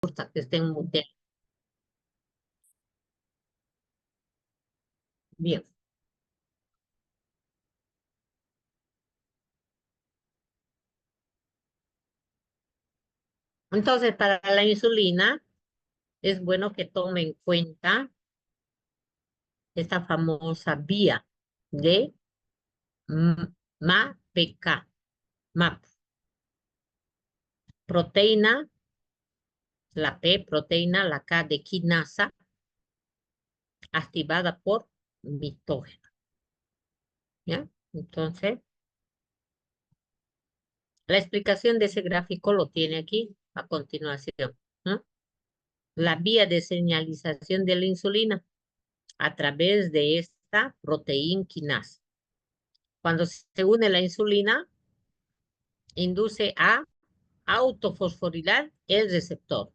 gusta que estén muteados. Bien. Entonces, para la insulina es bueno que tome en cuenta esta famosa vía de MAPK, MAP, proteína, la P, proteína, la K de quinasa, activada por mitógeno. ¿Ya? Entonces, la explicación de ese gráfico lo tiene aquí a continuación, ¿no? La vía de señalización de la insulina a través de esta proteína quinasa. Cuando se une la insulina, induce a autofosforilar el receptor,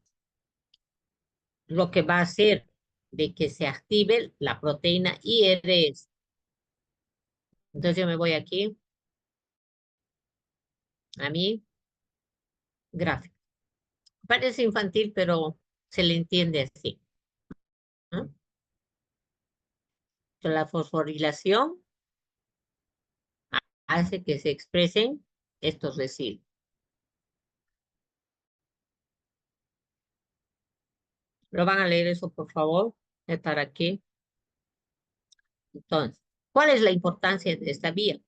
lo que va a hacer de que se active la proteína IRS. Entonces yo me voy aquí a mi gráfico. Parece infantil, pero se le entiende así, ¿no? La fosforilación hace que se expresen estos residuos. ¿Lo van a leer eso, por favor? ¿Para qué? Entonces, ¿cuál es la importancia de esta vía?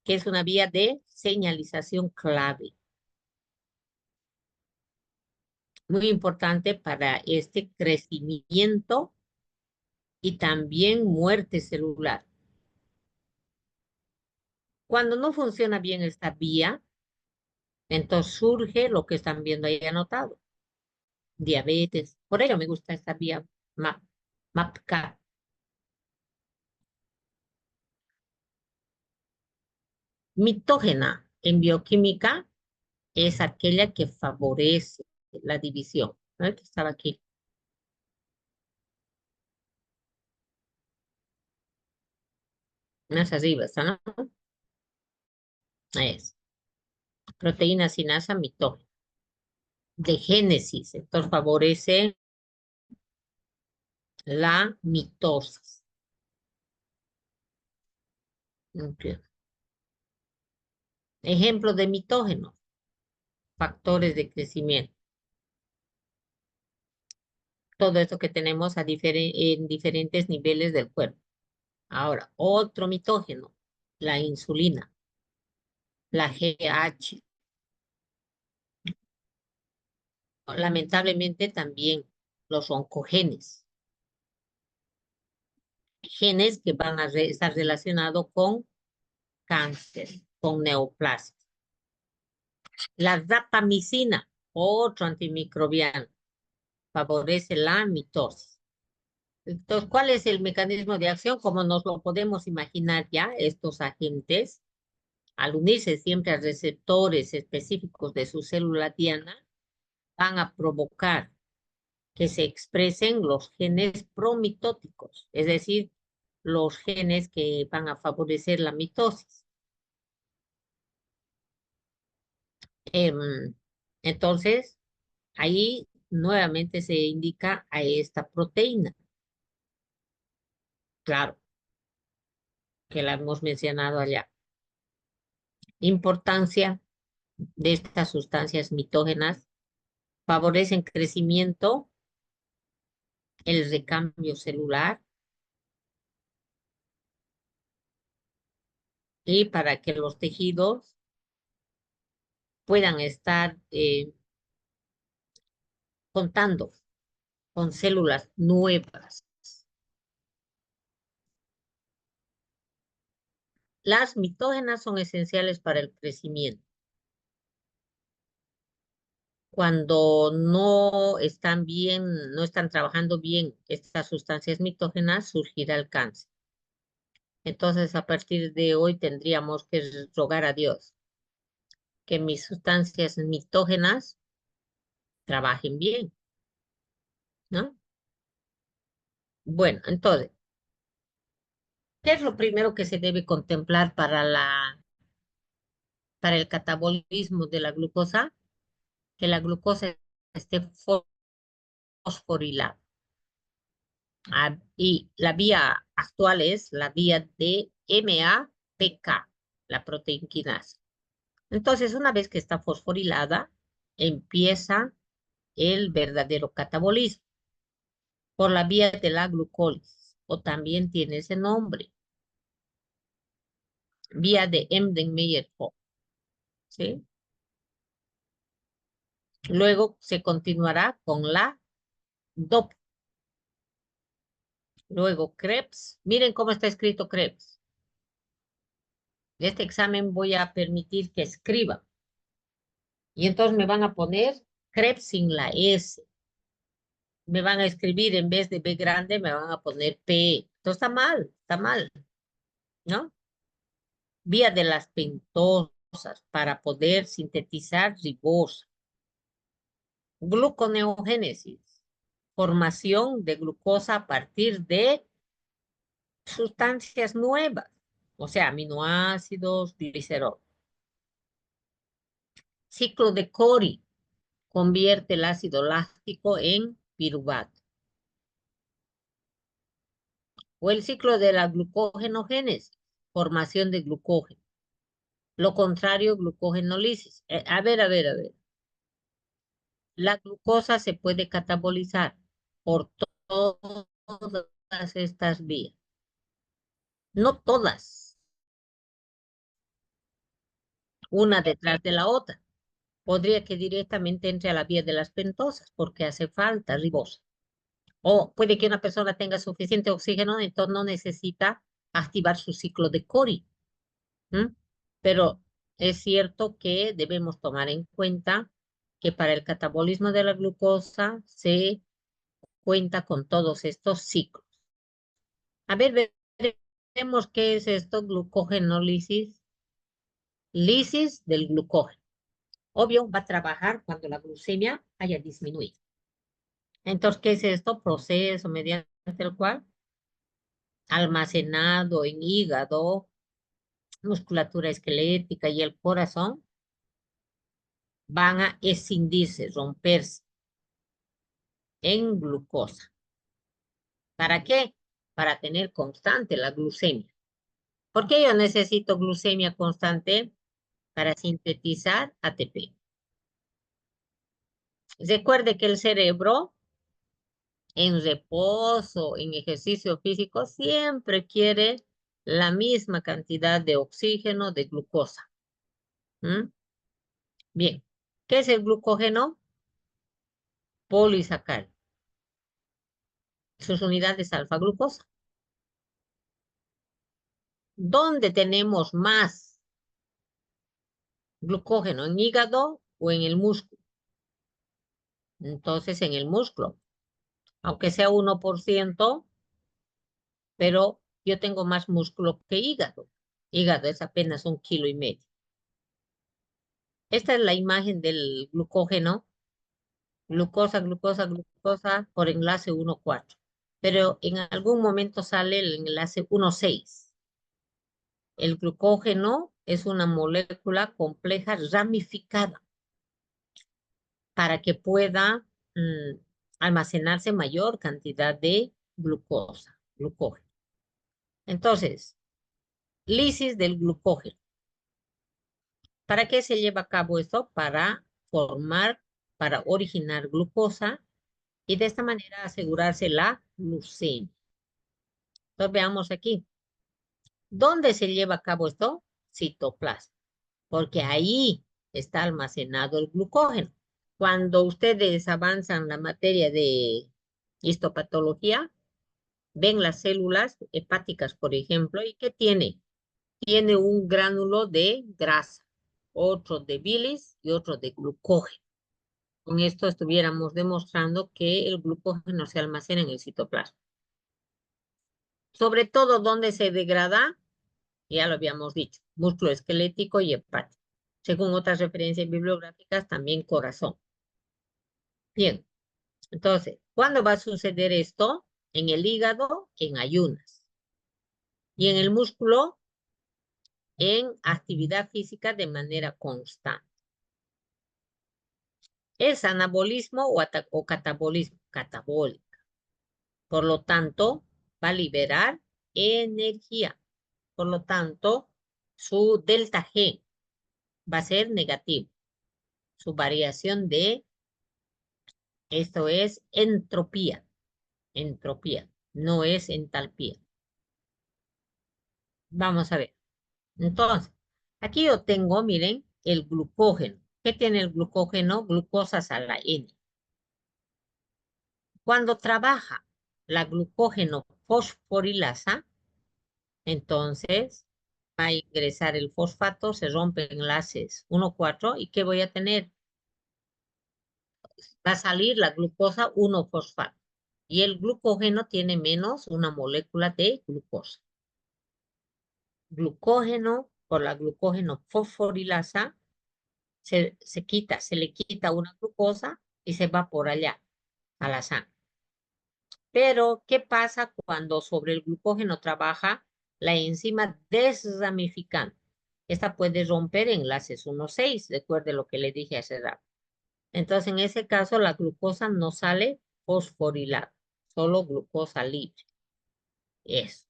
Que es una vía de señalización clave, muy importante para este crecimiento y también muerte celular. Cuando no funciona bien esta vía, entonces surge lo que están viendo ahí anotado, diabetes. Por ello me gusta esta vía MAPK. Mitógena en bioquímica es aquella que favorece la división, ¿no? Que estaba aquí. Más arriba, ¿está, no? Es proteína sinasa mitógena. De génesis, entonces favorece la mitosis. Ok. Ejemplos de mitógenos, factores de crecimiento. Todo esto que tenemos en diferentes niveles del cuerpo. Ahora, otro mitógeno, la insulina, la GH. Lamentablemente también los oncogenes, genes que van a estar relacionados con cáncer, con neoplasia. La rapamicina, otro antimicrobiano, favorece la mitosis. Entonces, ¿cuál es el mecanismo de acción? Como nos lo podemos imaginar ya, estos agentes, al unirse siempre a receptores específicos de su célula diana, van a provocar que se expresen los genes promitóticos, es decir, los genes que van a favorecer la mitosis. Entonces, ahí nuevamente se indica a esta proteína. Claro, que la hemos mencionado allá. Importancia de estas sustancias mitógenas: favorecen crecimiento, el recambio celular y para que los tejidos puedan estar contando con células nuevas. Las mitógenas son esenciales para el crecimiento. Cuando no están bien, no están trabajando bien estas sustancias mitógenas, surgirá el cáncer. Entonces, a partir de hoy tendríamos que rogar a Dios que mis sustancias mitógenas trabajen bien, ¿no? Bueno, entonces, ¿qué es lo primero que se debe contemplar para el catabolismo de la glucosa? Que la glucosa esté fosforilado. Y la vía actual es la vía de MAPK, la proteínquinasa. Entonces, una vez que está fosforilada, empieza el verdadero catabolismo por la vía de la glucólisis, o también tiene ese nombre, vía de Embden-Meyerhof, ¿sí? Luego se continuará con la DOP. Luego Krebs. Miren cómo está escrito Krebs. De este examen voy a permitir que escriban. Y entonces me van a poner Krebs sin la S. Me van a escribir en vez de B grande, me van a poner P. Esto está mal, ¿no? Vía de las pentosas para poder sintetizar ribosa. Gluconeogénesis, formación de glucosa a partir de sustancias nuevas, o sea, aminoácidos, glicerol. Ciclo de Cori convierte el ácido láctico en piruvato. O el ciclo de la glucogenogénesis, formación de glucógeno. Lo contrario, glucogenólisis. A ver. La glucosa se puede catabolizar por todas estas vías. No todas, una detrás de la otra. Podría que directamente entre a la vía de las pentosas porque hace falta ribosa. O puede que una persona tenga suficiente oxígeno, entonces no necesita activar su ciclo de Cori. Pero es cierto que debemos tomar en cuenta que para el catabolismo de la glucosa se cuenta con todos estos ciclos. A ver, veremos qué es esto, glucogenólisis. Lisis del glucógeno. Obvio, va a trabajar cuando la glucemia haya disminuido. Entonces, ¿qué es esto? Proceso mediante el cual almacenado en hígado, musculatura esquelética y el corazón van a escindirse, romperse en glucosa. ¿Para qué? Para tener constante la glucemia. ¿Por qué yo necesito glucemia constante? Para sintetizar ATP. Recuerde que el cerebro en reposo, en ejercicio físico, siempre quiere la misma cantidad de oxígeno, de glucosa. Bien, ¿qué es el glucógeno? Polisacárido. Sus unidades alfa-glucosa. ¿Dónde tenemos más glucógeno? ¿En hígado o en el músculo? Entonces, en el músculo, aunque sea 1%, pero yo tengo más músculo que hígado. Hígado es apenas 1,5 kilos. Esta es la imagen del glucógeno. Glucosa por enlace 1,4. Pero en algún momento sale el enlace 1,6. El glucógeno es una molécula compleja ramificada para que pueda almacenarse mayor cantidad de glucógeno. Entonces, lisis del glucógeno. ¿Para qué se lleva a cabo esto? Para originar glucosa y de esta manera asegurarse la glucemia. Entonces veamos aquí. ¿Dónde se lleva a cabo esto? Citoplasma, porque ahí está almacenado el glucógeno. Cuando ustedes avanzan la materia de histopatología, ven las células hepáticas, por ejemplo, ¿y qué tiene? Tiene un gránulo de grasa, otro de bilis y otro de glucógeno. Con esto estuviéramos demostrando que el glucógeno se almacena en el citoplasma. Sobre todo, ¿dónde se degrada? Ya lo habíamos dicho, músculo esquelético y hepático. Según otras referencias bibliográficas, también corazón. Bien, entonces, ¿cuándo va a suceder esto? En el hígado, en ayunas. Y en el músculo, en actividad física de manera constante. Es anabolismo o catabolismo, catabólico. Por lo tanto, va a liberar energía. Por lo tanto, su delta G va a ser negativo. Su variación de, esto es entropía. Entropía, no es entalpía. Vamos a ver. Entonces, aquí yo tengo, miren, el glucógeno. ¿Qué tiene el glucógeno? Glucosas a la N. Cuando trabaja la glucógeno fosforilasa, entonces va a ingresar el fosfato, se rompen enlaces 1,4 y ¿qué voy a tener? Va a salir la glucosa 1-fosfato y el glucógeno tiene menos una molécula de glucosa. Glucógeno por la glucógeno fosforilasa se le quita una glucosa y se va por allá a la sangre. Pero, ¿qué pasa cuando sobre el glucógeno trabaja la enzima desramificante? Esta puede romper enlaces 1,6, recuerde lo que le dije hace rato. Entonces, en ese caso, la glucosa no sale fosforilada, solo glucosa libre. Eso.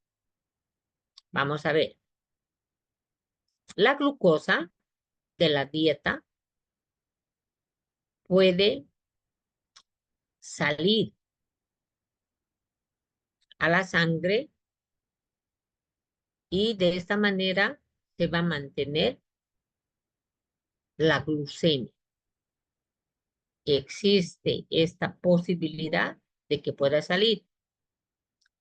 Vamos a ver. La glucosa de la dieta puede salir a la sangre y de esta manera se va a mantener la glucemia. Existe esta posibilidad de que pueda salir.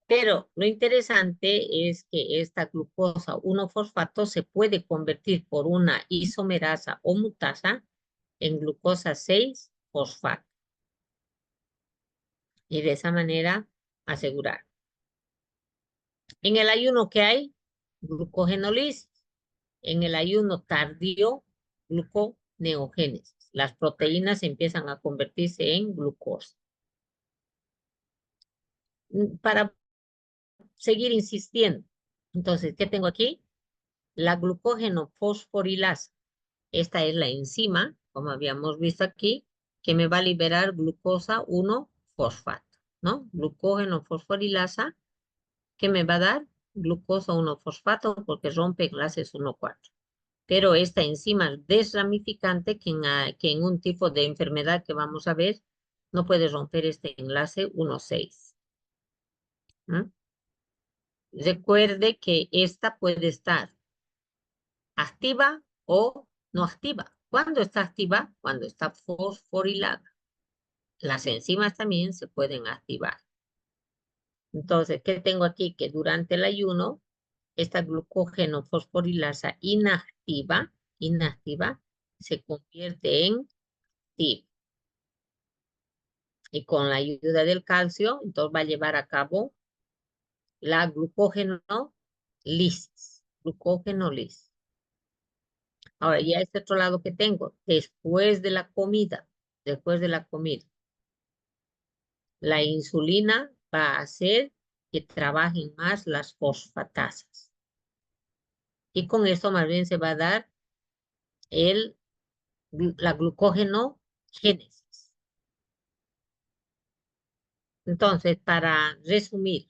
Pero lo interesante es que esta glucosa 1-fosfato se puede convertir por una isomerasa o mutasa en glucosa 6-fosfato. Y de esa manera asegurar. En el ayuno, ¿qué hay? Glucogenólisis. En el ayuno tardío, gluconeogénesis. Las proteínas empiezan a convertirse en glucosa. Para seguir insistiendo. Entonces, ¿qué tengo aquí? La glucógeno fosforilasa. Esta es la enzima, como habíamos visto aquí, que me va a liberar glucosa 1-fosfato, ¿no? Glucógeno fosforilasa, que me va a dar glucosa 1-fosfato porque rompe enlaces 1,4. Pero esta enzima desramificante, que en un tipo de enfermedad que vamos a ver, no puede romper este enlace 1,6. Recuerde que esta puede estar activa o no activa. ¿Cuándo está activa? Cuando está fosforilada. Las enzimas también se pueden activar. Entonces, ¿qué tengo aquí? Que durante el ayuno, esta glucógeno fosforilasa inactiva, se convierte en activa. Y con la ayuda del calcio, entonces va a llevar a cabo la glucógenolisis. Glucógenolisis. Ahora, ya este otro lado que tengo, después de la comida, la insulina va a hacer que trabajen más las fosfatasas. Y con esto más bien se va a dar la glucógeno génesis. Entonces, para resumir,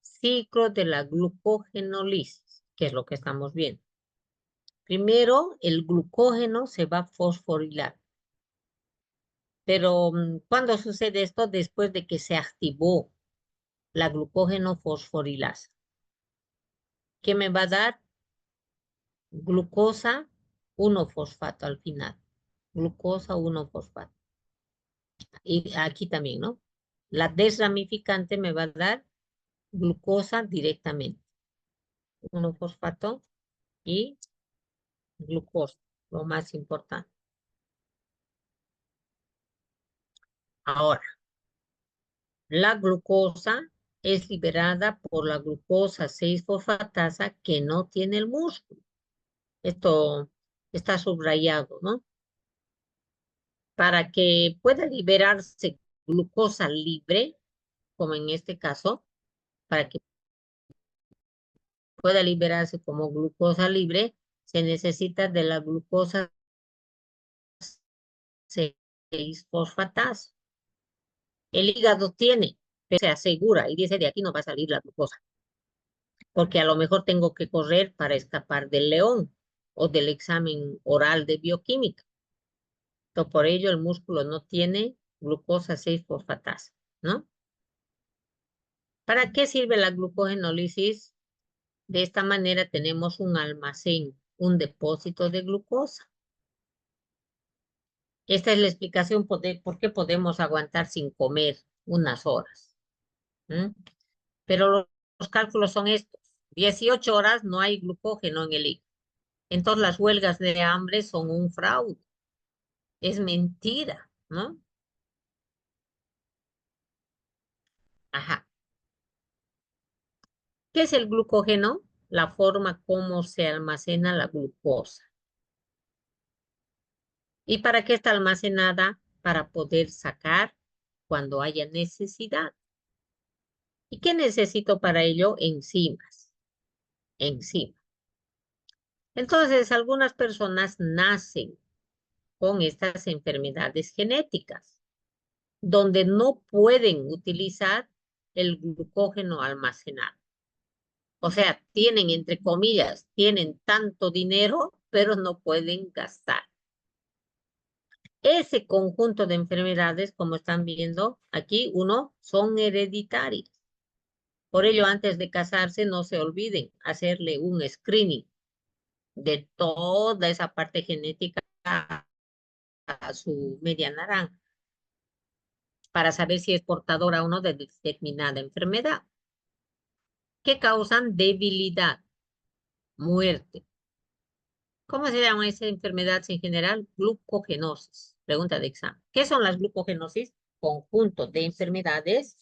ciclo de la glucogenólisis, que es lo que estamos viendo. Primero, el glucógeno se va a fosforilar. Pero, ¿cuándo sucede esto? Después de que se activó la glucógeno fosforilasa. ¿Qué me va a dar? Glucosa 1-fosfato al final. Glucosa 1-fosfato. Y aquí también, ¿no? La desramificante me va a dar glucosa directamente. 1-fosfato y glucosa, lo más importante. Ahora, la glucosa es liberada por la glucosa 6-fosfatasa que no tiene el músculo. Esto está subrayado, ¿no? Para que pueda liberarse glucosa libre, como en este caso, para que pueda liberarse como glucosa libre, se necesita de la glucosa 6-fosfatasa. El hígado tiene, pero se asegura y dice de aquí no va a salir la glucosa, porque a lo mejor tengo que correr para escapar del león o del examen oral de bioquímica. Entonces, por ello el músculo no tiene glucosa 6-fosfatasa, ¿no? ¿Para qué sirve la glucogenólisis? De esta manera tenemos un almacén, un depósito de glucosa. Esta es la explicación por qué podemos aguantar sin comer unas horas. Pero los cálculos son estos. 18 horas no hay glucógeno en el hígado. Entonces las huelgas de hambre son un fraude. Es mentira, ¿no? Ajá. ¿Qué es el glucógeno? La forma como se almacena la glucosa. ¿Y para qué está almacenada? Para poder sacar cuando haya necesidad. ¿Y qué necesito para ello? Enzimas. Enzimas. Entonces, algunas personas nacen con estas enfermedades genéticas, donde no pueden utilizar el glucógeno almacenado. O sea, tienen, entre comillas, tienen tanto dinero, pero no pueden gastar. Ese conjunto de enfermedades, como están viendo aquí, son hereditarias. Por ello, antes de casarse, no se olviden hacerle un screening de toda esa parte genética a su media naranja para saber si es portadora o no de determinada enfermedad. ¿Qué causan? Debilidad, muerte. ¿Cómo se llama esa enfermedad en general? Glucogenosis. Pregunta de examen. ¿Qué son las glucogenosis? Conjunto de enfermedades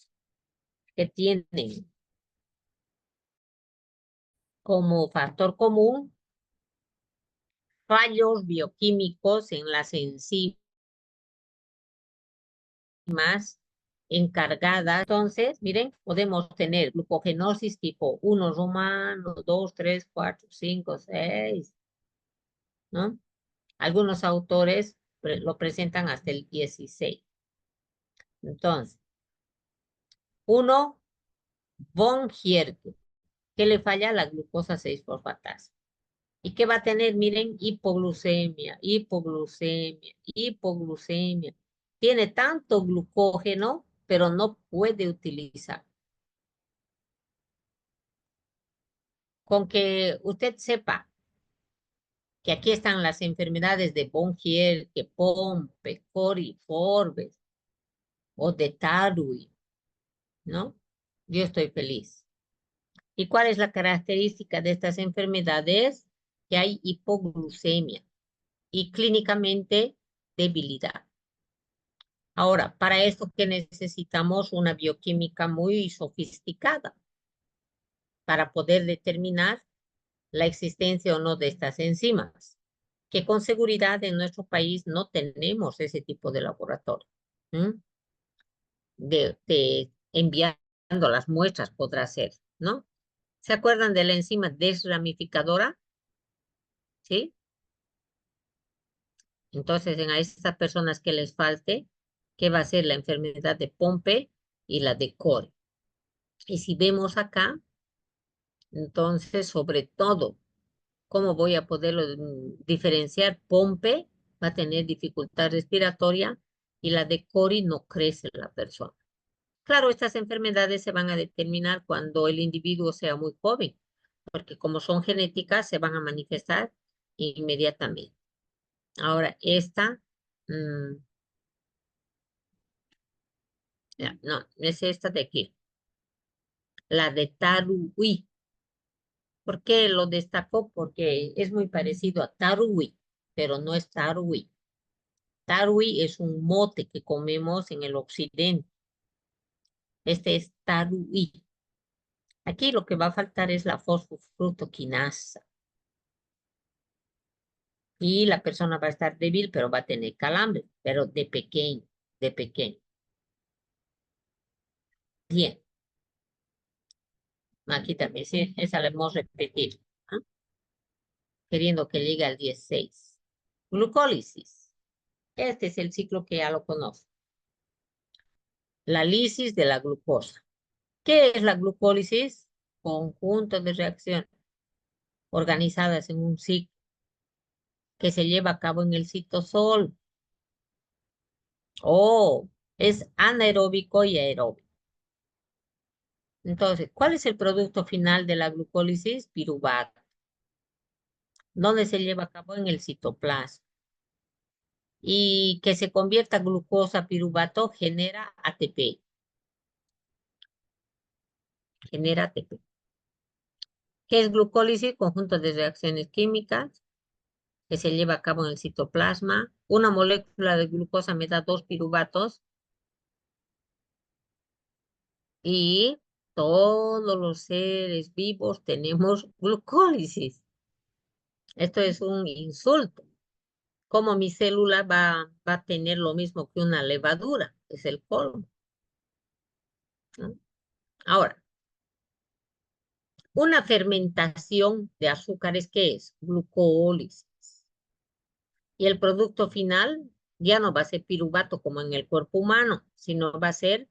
que tienen como factor común fallos bioquímicos en las enzimas encargadas. Entonces, miren, podemos tener glucogenosis tipo 1 romano, 2, 3, 4, 5, 6, ¿no? Algunos autores lo presentan hasta el 16. Entonces, 1, von Hierte, que le falla la glucosa 6-fosfatasa. ¿Y qué va a tener? Miren, hipoglucemia, hipoglucemia, hipoglucemia. Tiene tanto glucógeno, pero no puede utilizar. Con que usted sepa que aquí están las enfermedades de von Hierte, Pompe, Cori, Forbes o de Tarui, ¿no? Yo estoy feliz. ¿Y cuál es la característica de estas enfermedades? Que hay hipoglucemia y clínicamente debilidad. Ahora, para esto que necesitamos una bioquímica muy sofisticada para poder determinar la existencia o no de estas enzimas, que con seguridad en nuestro país no tenemos ese tipo de laboratorio. De enviando las muestras podrá ser, ¿no? ¿Se acuerdan de la enzima desramificadora? ¿Sí? Entonces, en a estas personas que les falte, ¿qué va a ser la enfermedad de Pompe y la de Core? Y si vemos acá, entonces, sobre todo, ¿cómo voy a poderlo diferenciar? Pompe va a tener dificultad respiratoria y la de Cori no crece la persona. Claro, estas enfermedades se van a determinar cuando el individuo sea muy joven, porque como son genéticas, se van a manifestar inmediatamente. Ahora, esta, no, es esta de aquí, la de Tarui. ¿Por qué lo destacó? Porque es muy parecido a Tarui, pero no es Tarui. Tarui es un mote que comemos en el occidente. Este es Tarui. Aquí lo que va a faltar es la fosfofructoquinasa. Y la persona va a estar débil, pero va a tener calambre, pero de pequeño, de pequeño. Bien. Aquí también, sí, esa la hemos repetido, ¿no? Queriendo que llegue al 16. Glucólisis. Este es el ciclo que ya lo conoce. La lisis de la glucosa. ¿Qué es la glucólisis? Conjunto de reacciones organizadas en un ciclo que se lleva a cabo en el citosol. Oh, es anaeróbico y aeróbico. Entonces, ¿cuál es el producto final de la glucólisis? Piruvato. ¿Dónde se lleva a cabo? En el citoplasma. Y que se convierta glucosa piruvato genera ATP. Genera ATP. ¿Qué es glucólisis? Conjunto de reacciones químicas que se lleva a cabo en el citoplasma. Una molécula de glucosa me da 2 piruvatos y todos los seres vivos tenemos glucólisis. Esto es un insulto. ¿Cómo mi célula va a tener lo mismo que una levadura? Es el colmo, ¿no? Ahora, una fermentación de azúcares, ¿qué es? Glucólisis. Y el producto final ya no va a ser piruvato como en el cuerpo humano, sino va a ser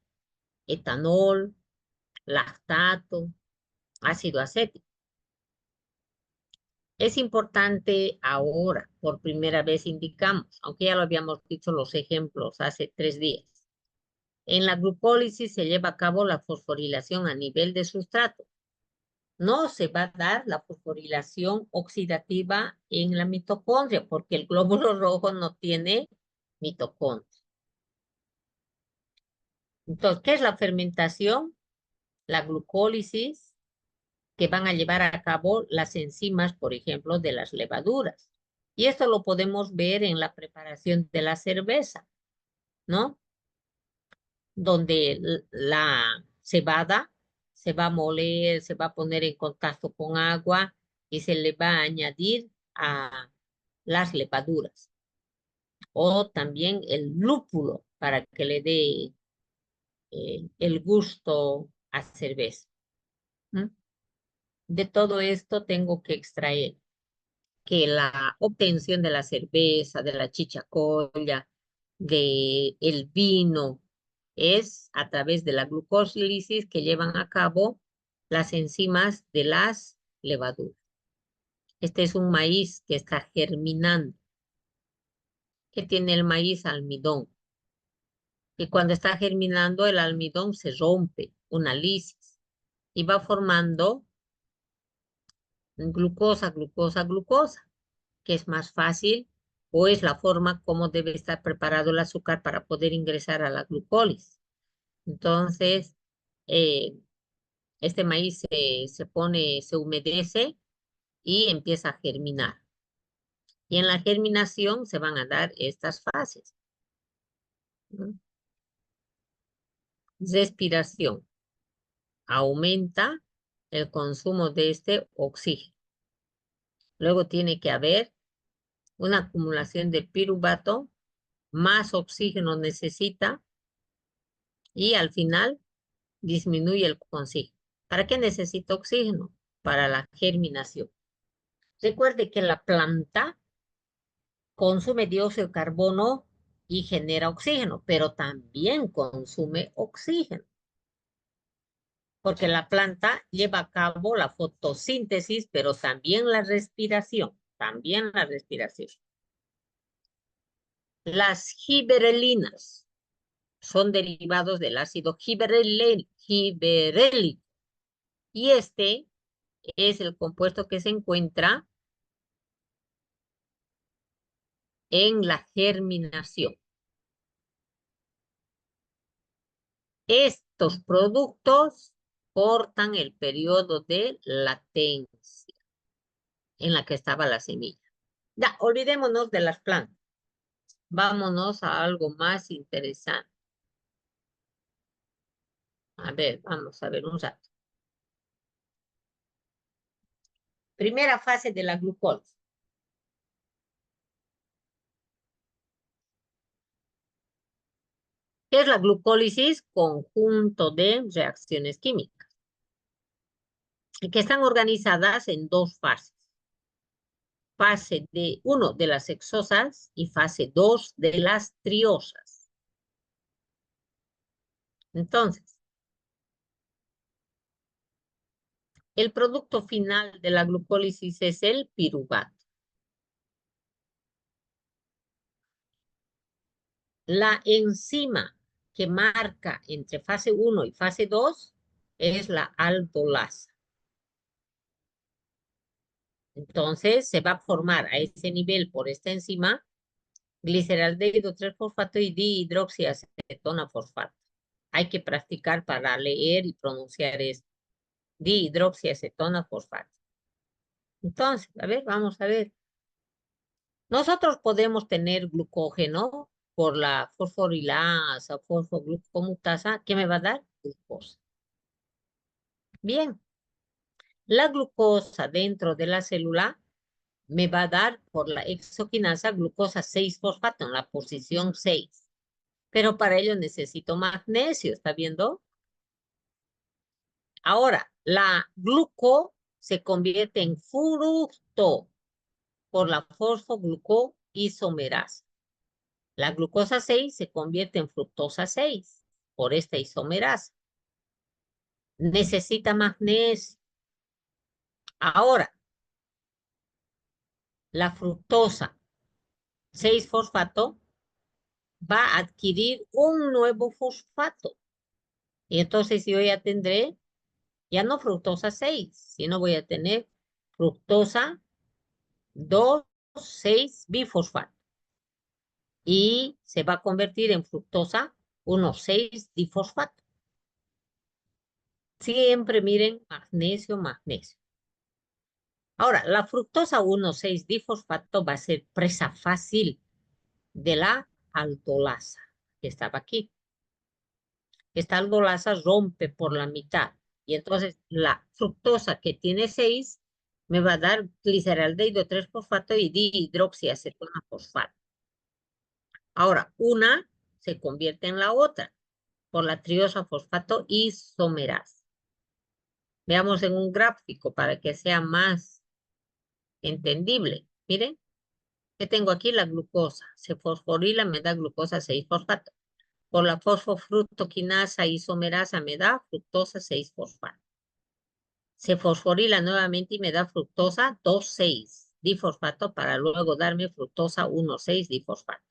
etanol, lactato, ácido acético. Es importante ahora, por primera vez indicamos, aunque ya lo habíamos dicho los ejemplos hace 3 días. En la glucólisis se lleva a cabo la fosforilación a nivel de sustrato. No se va a dar la fosforilación oxidativa en la mitocondria, porque el glóbulo rojo no tiene mitocondria. Entonces, ¿qué es la fermentación? La glucólisis que van a llevar a cabo las enzimas, por ejemplo, de las levaduras. Y esto lo podemos ver en la preparación de la cerveza, ¿no? Donde la cebada se va a moler, se va a poner en contacto con agua y se le va a añadir a las levaduras. O también el lúpulo para que le dé el gusto a cerveza. ¿Mm? De todo esto tengo que extraer que la obtención de la cerveza, de la chichacolla, de el vino, es a través de la glucólisis que llevan a cabo las enzimas de las levaduras. Este es un maíz que está germinando. ¿Qué tiene el maíz? Almidón. Y cuando está germinando, el almidón se rompe, una lisis, y va formando glucosa, glucosa, glucosa, que es más fácil o es la forma como debe estar preparado el azúcar para poder ingresar a la glucólisis. Entonces, eh, este maíz se pone, se humedece y empieza a germinar. Y en la germinación se van a dar estas fases, ¿no? Respiración. Aumenta el consumo de este oxígeno. Luego tiene que haber una acumulación de piruvato, más oxígeno necesita y al final disminuye el consumo. ¿Para qué necesita oxígeno? Para la germinación. Recuerde que la planta consume dióxido de carbono y genera oxígeno, pero también consume oxígeno, porque la planta lleva a cabo la fotosíntesis, pero también la respiración, también la respiración. Las giberelinas son derivados del ácido giberélico y este es el compuesto que se encuentra en la germinación. Estos productos cortan el periodo de latencia en la que estaba la semilla. Ya, olvidémonos de las plantas. Vámonos a algo más interesante. A ver, vamos a ver un rato. Primera fase de la glucólisis. ¿Qué es la glucólisis? Conjunto de reacciones químicas que están organizadas en 2 fases. fase 1 de las hexosas y fase 2 de las triosas. Entonces, el producto final de la glucólisis es el piruvato. La enzima que marca entre fase 1 y fase 2 es la aldolasa. Entonces, se va a formar a ese nivel por esta enzima gliceraldehído 3-fosfato y dihidroxiacetona fosfato. Hay que practicar para leer y pronunciar esto. Dihidroxiacetona fosfato. Entonces, a ver, vamos a ver. Nosotros podemos tener glucógeno por la fosforilasa, fosfoglucomutasa, ¿qué me va a dar? Glucosa. Bien, la glucosa dentro de la célula me va a dar por la exoquinasa glucosa 6-fosfato en la posición 6. Pero para ello necesito magnesio, ¿está viendo? Ahora, la gluco se convierte en fructo por la fosfoglucoisomerasa. La glucosa 6 se convierte en fructosa 6 por esta isomerasa. Necesita magnesio. Ahora, la fructosa 6-fosfato va a adquirir un nuevo fosfato. Y entonces yo ya tendré, ya no fructosa 6, sino voy a tener fructosa 2,6-bifosfato. Y se va a convertir en fructosa 1,6-difosfato. Siempre miren magnesio, magnesio. Ahora, la fructosa 1,6-difosfato va a ser presa fácil de la aldolasa, que estaba aquí. Esta aldolasa rompe por la mitad. Y entonces la fructosa que tiene 6 me va a dar gliceraldehído 3-fosfato y dihidroxiacetona fosfato. Ahora, una se convierte en la otra por la triosa fosfato isomerasa. Veamos en un gráfico para que sea más entendible. Miren, que tengo aquí la glucosa. Se fosforila, me da glucosa 6-fosfato. Por la fosfofructoquinasa isomerasa me da fructosa 6-fosfato. Se fosforila nuevamente y me da fructosa 2,6-difosfato para luego darme fructosa 1,6-difosfato.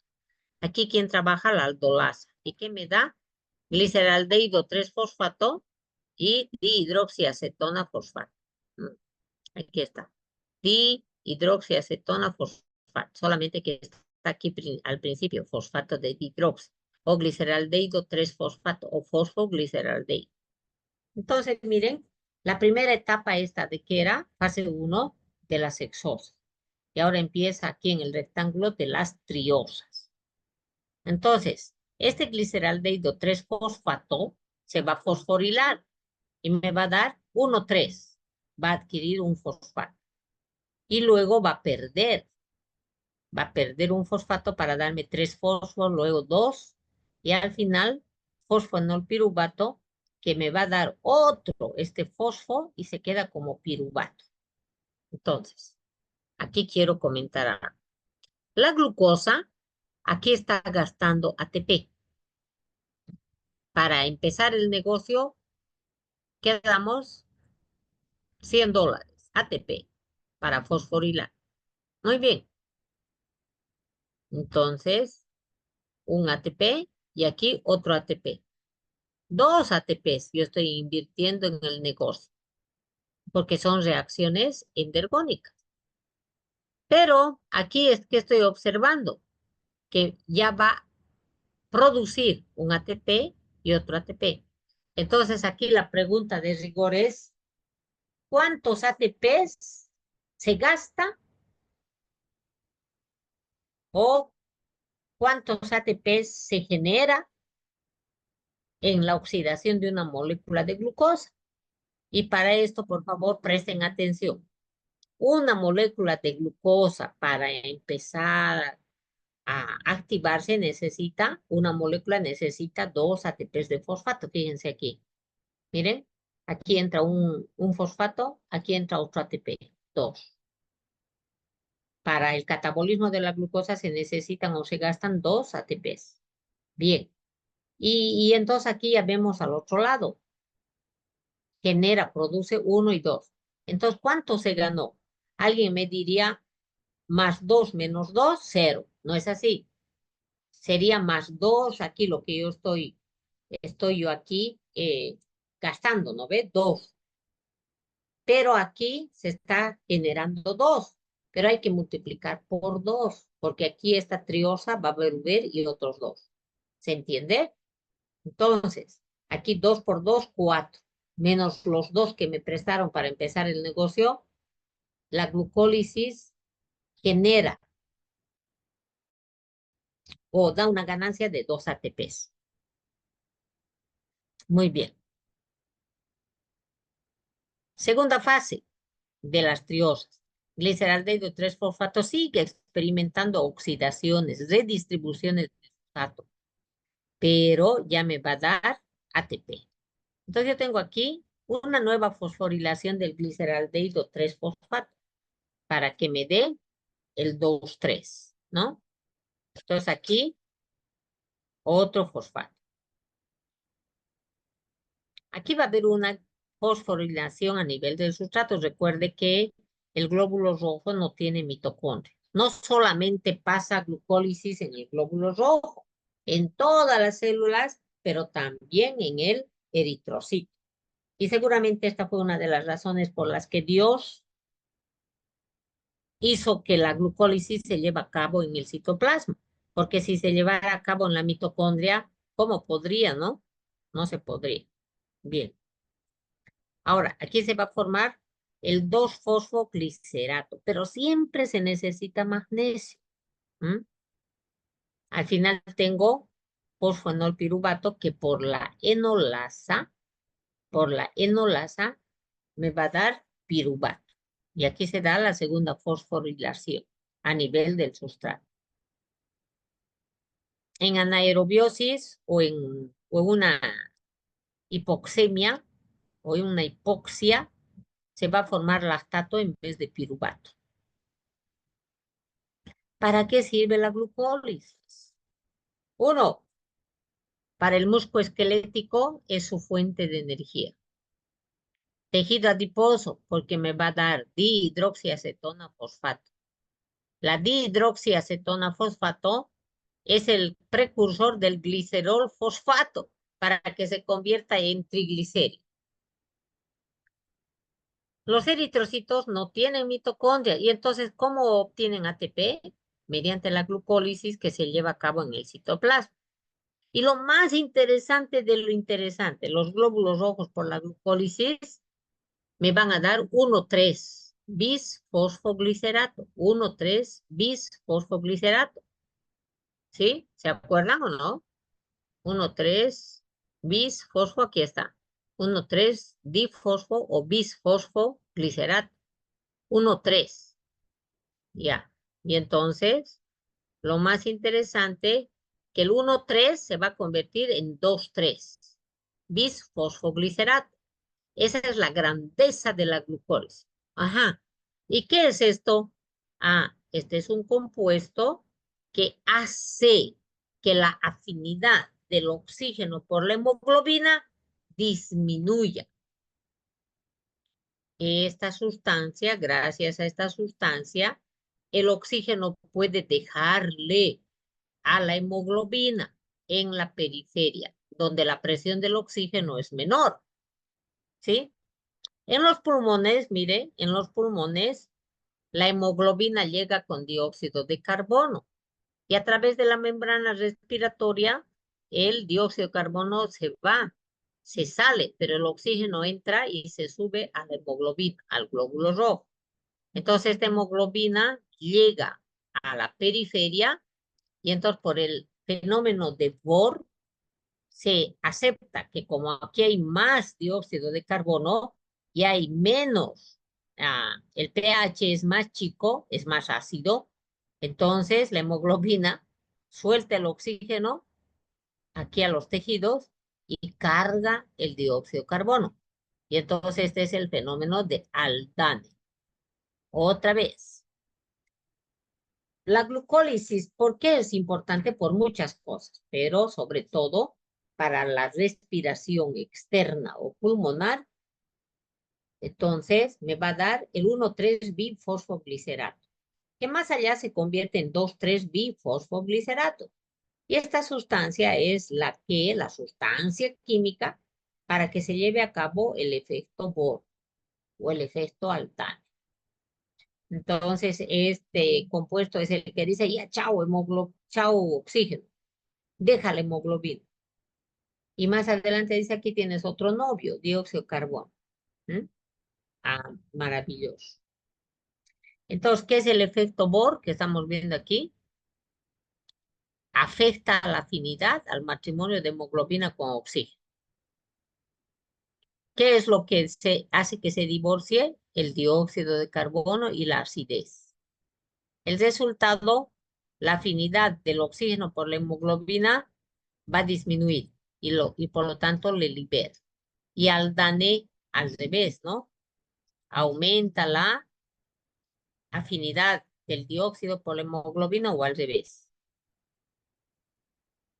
Aquí quien trabaja la aldolasa. ¿Y qué me da? Gliceraldehído 3-fosfato y dihidroxiacetona fosfato. Aquí está. Dihidroxiacetona fosfato. Solamente que está aquí al principio fosfato de dihidroxi o gliceraldehído 3-fosfato o fosfogliceraldehído. Entonces, miren, la primera etapa esta de que era fase 1 de las hexosas. Y ahora empieza aquí en el rectángulo de las triosas. Entonces, este gliceraldehído 3-fosfato se va a fosforilar y me va a dar 1,3. Va a adquirir un fosfato. Y luego va a perder un fosfato para darme 3 fósforos, luego 2, y al final fosfonolpiruvato que me va a dar otro, este fosfo, y se queda como piruvato. Entonces, aquí quiero comentar algo. La glucosa, aquí está gastando ATP. Para empezar el negocio, quedamos $100 ATP para fosforilar. Muy bien. Entonces, un ATP y aquí otro ATP. 2 ATPs yo estoy invirtiendo en el negocio, porque son reacciones endergónicas. Pero aquí es que estoy observando que ya va a producir un ATP y otro ATP. Entonces aquí la pregunta de rigor es, ¿cuántos ATPs se gasta o cuántos ATPs se genera en la oxidación de una molécula de glucosa? Y para esto, por favor, presten atención. Una molécula de glucosa para empezar a activarse necesita 2 ATPs de fosfato. Fíjense aquí. Miren, aquí entra un fosfato, aquí entra otro ATP, 2. Para el catabolismo de la glucosa se necesitan o se gastan 2 ATPs. Bien. Y entonces aquí ya vemos al otro lado. Genera, produce 1 y 2. Entonces, ¿cuánto se ganó? Alguien me diría, más 2 menos 2, 0. No es así. Sería más 2, aquí lo que yo estoy yo aquí gastando, ¿no ve? 2. Pero aquí se está generando 2. Pero hay que multiplicar por 2, porque aquí esta triosa va a volver y otros 2. ¿Se entiende? Entonces, aquí 2 por 2, 4. Menos los 2 que me prestaron para empezar el negocio, la glucólisis genera o da una ganancia de 2 ATPs. Muy bien. Segunda fase de las triosas. Gliceraldehído 3-fosfato sigue experimentando oxidaciones, redistribuciones de fosfato, pero ya me va a dar ATP. Entonces yo tengo aquí una nueva fosforilación del gliceraldehído 3-fosfato para que me dé el 2,3, ¿no? Entonces aquí otro fosfato. Aquí va a haber una fosforilación a nivel del sustrato. Recuerde que el glóbulo rojo no tiene mitocondria. No solamente pasa glucólisis en el glóbulo rojo, en todas las células, pero también en el eritrocito. Y seguramente esta fue una de las razones por las que Dios hizo que la glucólisis se lleve a cabo en el citoplasma. Porque si se llevara a cabo en la mitocondria, ¿cómo podría, no? No se podría. Bien. Ahora, aquí se va a formar el 2-fosfoglicerato, pero siempre se necesita magnesio. ¿M? Al final tengo fosfoenolpiruvato que por la enolasa me va a dar piruvato. Y aquí se da la segunda fosforilación a nivel del sustrato. En anaerobiosis o en una hipoxemia o en una hipoxia, se va a formar lactato en vez de piruvato. ¿Para qué sirve la glucólisis? Uno, para el músculo esquelético es su fuente de energía. Tejido adiposo, porque me va a dar dihidroxiacetona fosfato. La dihidroxiacetona fosfato es el precursor del glicerol fosfato para que se convierta en triglicérido. Los eritrocitos no tienen mitocondria y entonces, ¿cómo obtienen ATP? Mediante la glucólisis que se lleva a cabo en el citoplasma. Y lo más interesante de lo interesante, los glóbulos rojos por la glucólisis me van a dar 1,3 bisfosfoglicerato, 1,3 bisfosfoglicerato. ¿Sí? ¿Se acuerdan o no? 1,3 bisfosfo, aquí está. 1,3 difosfo o bisfosfoglicerato. 1,3. Ya. Y entonces, lo más interesante, que el 1,3 se va a convertir en 2,3 bisfosfoglicerato. Esa es la grandeza de la glucólisis. Ajá. ¿Y qué es esto? Ah, este es un compuesto que hace que la afinidad del oxígeno por la hemoglobina disminuya. Esta sustancia, gracias a esta sustancia, el oxígeno puede dejarle a la hemoglobina en la periferia, donde la presión del oxígeno es menor. ¿Sí? En los pulmones, mire, en los pulmones, la hemoglobina llega con dióxido de carbono y a través de la membrana respiratoria, el dióxido de carbono se va, se sale, pero el oxígeno entra y se sube a la hemoglobina, al glóbulo rojo. Entonces, esta hemoglobina llega a la periferia y entonces por el fenómeno de Bohr se acepta que como aquí hay más dióxido de carbono y hay menos, el pH es más chico, es más ácido, entonces la hemoglobina suelta el oxígeno aquí a los tejidos y carga el dióxido de carbono. Y entonces este es el fenómeno de Haldane. Otra vez, La glucólisis, ¿por qué es importante? Por muchas cosas, pero sobre todo para la respiración externa o pulmonar. Entonces, me va a dar el 1,3-bifosfoglicerato, que más allá se convierte en 2,3-bifosfoglicerato. Y esta sustancia es la sustancia química para que se lleve a cabo el efecto Bohr o el efecto Altan. Entonces, este compuesto es el que dice, ya, chao, chao oxígeno, deja la hemoglobina. Y más adelante dice, aquí tienes otro novio, dióxido de carbono. ¿Mm? Ah, maravilloso. Entonces, ¿qué es el efecto Bohr que estamos viendo aquí? Afecta a la afinidad, al matrimonio de hemoglobina con oxígeno. ¿Qué es lo que se hace que se divorcie? El dióxido de carbono y la acidez. El resultado, la afinidad del oxígeno por la hemoglobina va a disminuir y por lo tanto le libera. Y al DANE al revés, ¿no? Aumenta la afinidad del dióxido por la hemoglobina o al revés.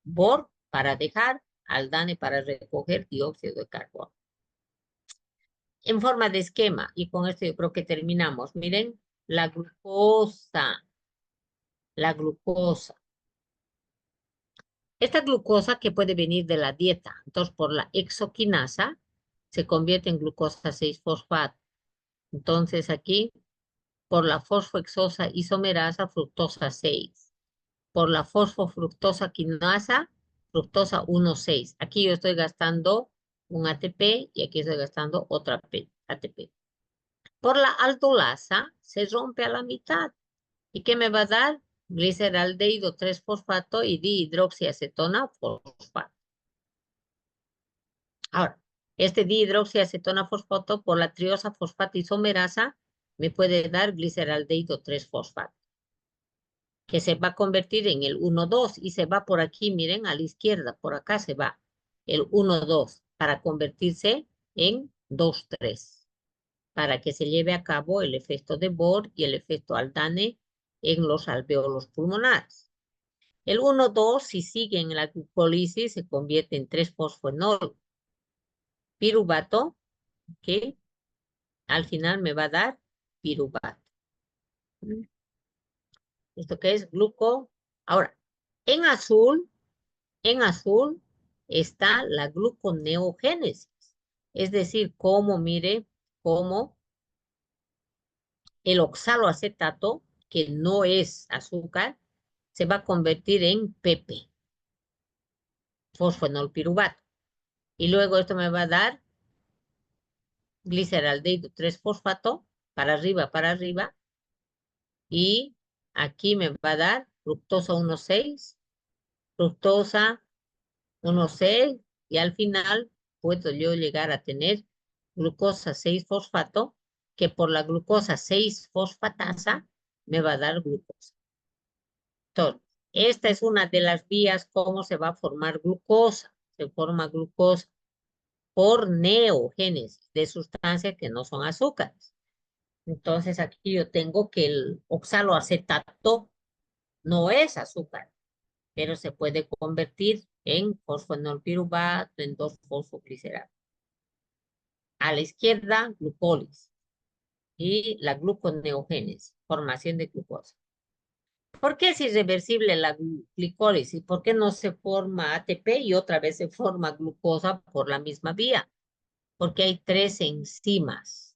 Bohr para dejar, al DANE para recoger dióxido de carbono. En forma de esquema, y con esto yo creo que terminamos. Miren, la glucosa, la glucosa. Esta glucosa que puede venir de la dieta, entonces por la exoquinasa, se convierte en glucosa 6-fosfato. Entonces aquí, por la fosfohexosa isomerasa, fructosa 6. Por la fosfofructosa quinasa, fructosa 1,6. Aquí yo estoy gastando un ATP y aquí estoy gastando otra ATP. Por la aldolasa se rompe a la mitad. ¿Y qué me va a dar? Gliceraldehído 3-fosfato y dihidroxiacetona fosfato. Ahora, este dihidroxiacetona fosfato por la triosa fosfato isomerasa me puede dar gliceraldehído 3-fosfato, que se va a convertir en el 1,2 y se va por aquí, miren, a la izquierda, por acá se va el 1,2 para convertirse en 2,3, para que se lleve a cabo el efecto de Bohr y el efecto Aldane en los alveolos pulmonares. El 1,2, si sigue en la glucólisis, se convierte en 3-fosfoenol piruvato, que al final me va a dar piruvato. ¿Esto qué es? Gluco. Ahora, en azul está la gluconeogénesis. Es decir, como mire, como el oxaloacetato, que no es azúcar, se va a convertir en PP, fosfenolpiruvato. Y luego esto me va a dar gliceraldehído 3-fosfato, para arriba, y aquí me va a dar fructosa 1,6, fructosa 1,6, y al final puedo yo llegar a tener glucosa 6-fosfato, que por la glucosa 6-fosfatasa me va a dar glucosa. Entonces, esta es una de las vías cómo se va a formar glucosa. Se forma glucosa por neogénesis de sustancias que no son azúcares. Entonces, aquí yo tengo que el oxaloacetato no es azúcar, pero se puede convertir en fosfenolpiruvato, en 2-fosfoglicerato. A la izquierda, glucólisis y la gluconeogénesis, formación de glucosa. ¿Por qué es irreversible la glicólisis? ¿Por qué no se forma ATP y otra vez se forma glucosa por la misma vía? Porque hay 3 enzimas